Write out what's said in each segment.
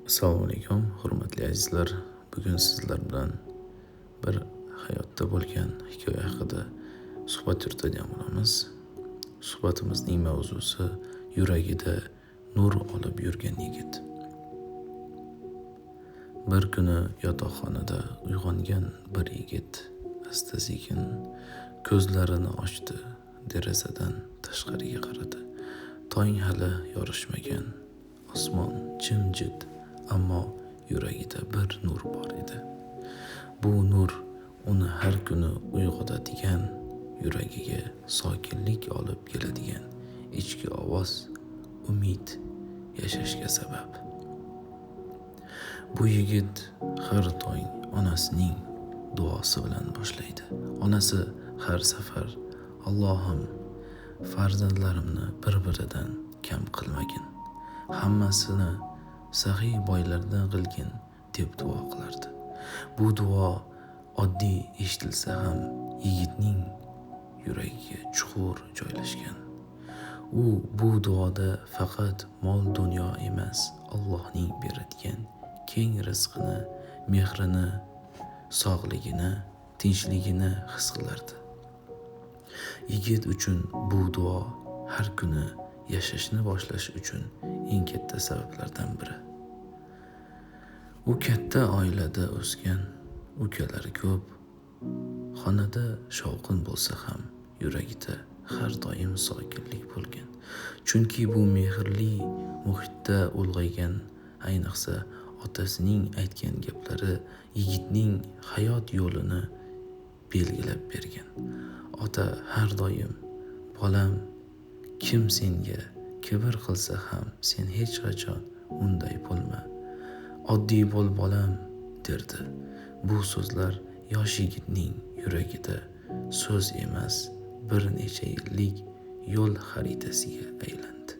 Assalomu alaykum, hurmatli azizlar. Bugun sizlar bilan bir hayotda bo'lgan hikoya haqida suhbat yuritadigan bo'lamiz. Suhbatimizning mavzusi yuragida nur olib yurgan yigit. Bir kuni yotoqxonada uyg'ongan bir yigit asta-sekin ko'zlarini ochdi. Derazadan tashqariga qaradi. Tong hali yorishmagan. Osmon jimjit, ammo yuragida bir nur bor edi. Bu nur uni har kuni uyg'otadigan, yuragiga sokinlik olib keladigan ichki ovoz, umid, yashashga sabab. Bu yigit har tong onasining duosi bilan boshlaydi. Onasi har safar Allohim, farzandlarimni bir-biridan kam qilmagin, hammasini saxiy boylardan qilgin deb duo qilardi. Bu duo oddiy eshitilsa ham yigitning yuragiga chuqur joylashgan. U bu duoda faqat mol dunyo emas, Allohning beradigan keng rizqini, mehrini, sog'ligini, tinchligini his qilardi. Yigit uchun bu duo har kuni yashashni boshlash uchun eng katta sabablardan biri. U katta oilada o'sgan, ukalari ko'p. Xonada shovqin bo'lsa ham yuragida har doim sokinlik bo'lgan. Chunki bu mehrli muhitda ulg'aygan, ayniqsa otasining aytgan gaplari yigitning hayot yo'lini belgilab bergan. Ota har doim bolam, kim senga kibr qilsa ham sen hech qachon unday bo'lma. Oddiy bo'l bolam derdi. Bu so'zlar yosh yigitning yuragida so'z emas, bir necha yillik yo'l xaritasiga aylandi.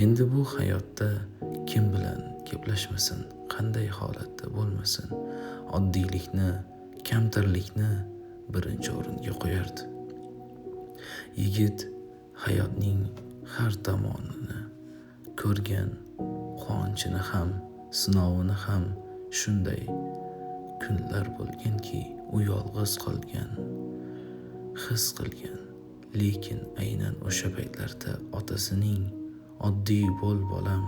Endi bu hayotda kim bilan gaplashmasin, qanday holatda bo'lmasin, oddiylikni, kamtarlikni birinchi o'ringa qo'yardi. Yigit hayotning har tomonini ko'rgan, quvonchini ham, sinovini ham. Shunday kunlar bo'lganki, u yolg'iz qolgan, his qilgan. Lekin aynan o'sha paytlarda otasining oddiy bo'l bolam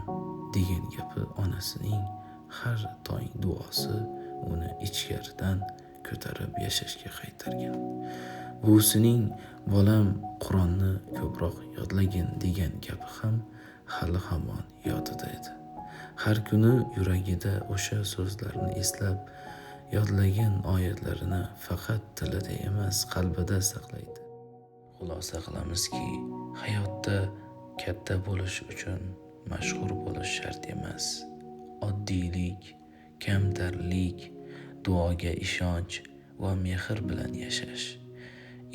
degan gapi, onasining har tong duosi uni ichkaridan ko'tarib yashashga qaytargan. Buvisining bolam Qur'onni ko'proq yodlagin degan gapi ham hali hamon yodida edi. Har kuni yuragida o'sha so'zlarni eslab, yodlagan oyatlarini faqat tilida emas, qalbida saqlaydi. Xulosa qilamizki, hayotda katta bo'lish uchun mashhur bo'lish shart emas. Oddiylik, kamtarlik, duoga ishonch va mehr bilan yashash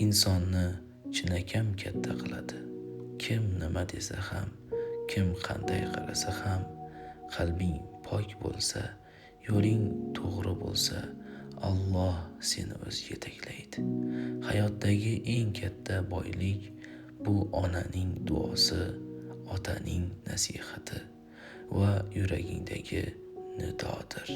insonni chinakam katta qiladi. Kim nima desa ham, kim qanday qarasa ham, qalbing pok bo'lsa, yo'ling to'g'ri bo'lsa, Alloh seni o'zi yetaklaydi. Hayotdagi eng katta boylik bu onaning duosi, otaning nasihati va yuragingdagi nidodir.